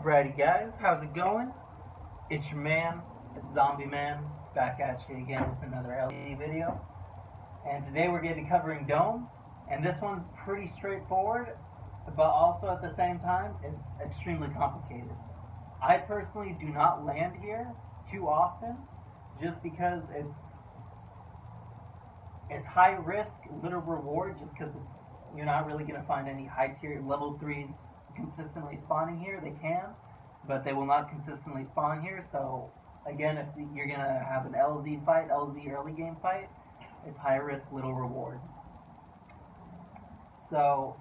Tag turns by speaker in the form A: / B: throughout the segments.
A: Alrighty guys, how's it going? It's your man, it's Zombie Man, back at you again with another LED video. And today we're going to be covering Dome, and this one's pretty straightforward, but also at the same time, it's extremely complicated. I personally do not land here too often, just because it's high risk, little reward, just because you're not really going to find any high tier level 3s consistently spawning here. They can, but they will not consistently spawn here. So again, if you're going to have an LZ fight, LZ early game fight, it's high risk, little reward. So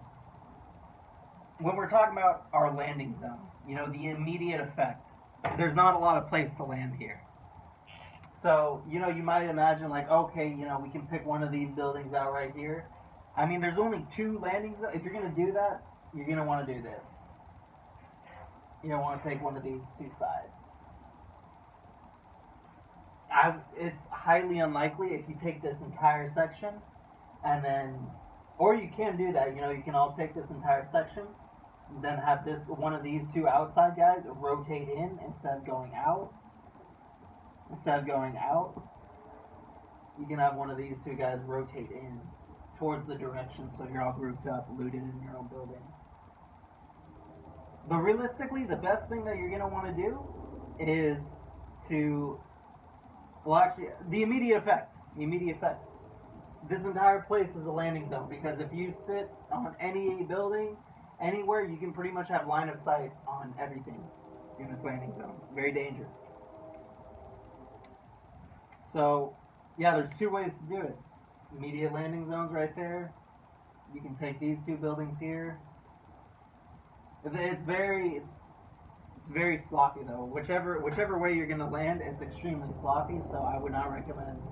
A: when we're talking about our landing zone, you know, the immediate effect, there's not a lot of place to land here. So, you know, you might imagine like, okay, you know, we can pick one of these buildings out right here. I mean, there's only 2 landing zones. If you're going to do that, you're going to want to do this. You don't want to take one of these 2 sides. It's highly unlikely if you take this entire section and then, or you can do that, you know, you can all take this entire section, then have one of these 2 outside guys rotate in instead of going out. You can have one of these 2 guys rotate in towards the direction, so you're all grouped up, looted in your own buildings. But realistically, the best thing that you're going to want to do is to, well, actually, the immediate effect. This entire place is a landing zone, because if you sit on any building, anywhere, you can pretty much have line of sight on everything in this landing zone. It's very dangerous. So, yeah, there's 2 ways to do it. Immediate landing zones right there. You can take these 2 buildings here. It's very sloppy though. Whichever way you're gonna land, it's extremely sloppy. So I would not recommend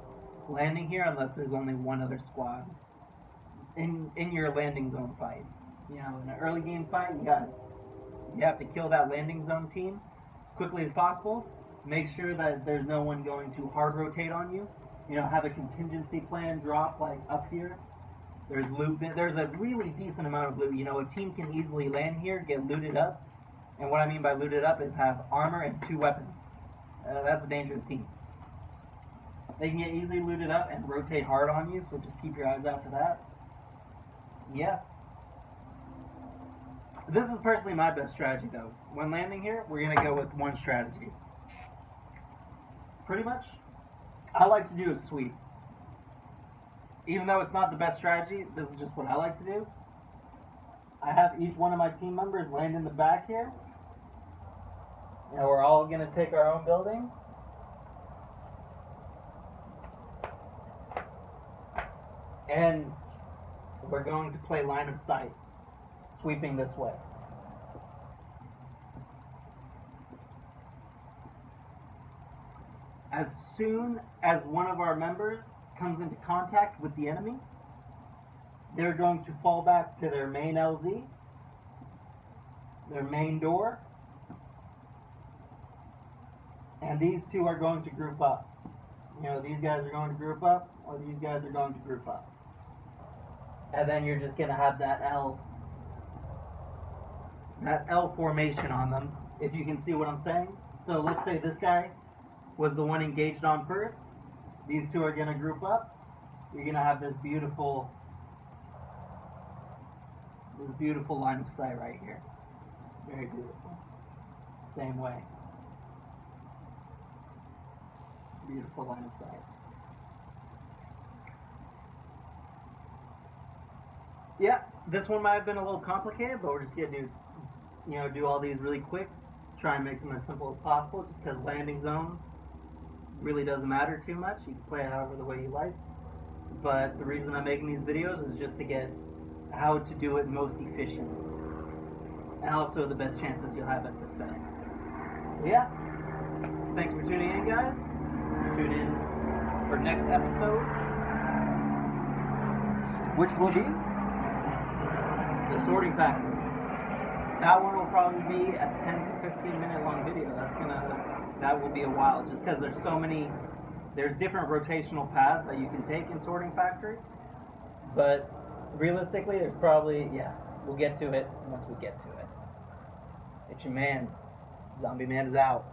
A: landing here unless there's only one other squad in your landing zone fight. You know, in an early game fight, you have to kill that landing zone team as quickly as possible. Make sure that there's no one going to hard rotate on you. You know, have a contingency plan drop like up here. There's loot. There's a really decent amount of loot. You know, a team can easily land here, get looted up. And what I mean by looted up is have armor and 2 weapons. That's a dangerous team. They can get easily looted up and rotate hard on you, so just keep your eyes out for that. Yes. This is personally my best strategy, though. When landing here, we're going to go with one strategy. Pretty much, I like to do a sweep. Even though it's not the best strategy, this is just what I like to do. I have each one of my team members land in the back here. And we're all going to take our own building. And we're going to play line of sight, sweeping this way. As soon as one of our members comes into contact with the enemy, they're going to fall back to their main LZ, their main door, and these 2 are going to group up. You know, these guys are going to group up, or these guys are going to group up. And then you're just going to have that L formation on them, if you can see what I'm saying. So let's say this guy was the one engaged on first. These 2 are going to group up. You're going to have this beautiful line of sight right here. Very beautiful. Same way. Beautiful line of sight. Yeah, this one might have been a little complicated, but we're just going to do all these really quick. Try and make them as simple as possible, just because landing zone really doesn't matter too much. You can play it however the way you like. But the reason I'm making these videos is just to get how to do it most efficient. And also the best chances you'll have at success. Yeah. Thanks for tuning in, guys. Tune in for next episode, which will be the sorting factor. That one will probably be a 10 to 15 minute long video. That will be a while, just because there's different rotational paths that you can take in Sorting Factory. But realistically, there's probably, we'll get to it once we get to it. It's your man, Zombie Man is out.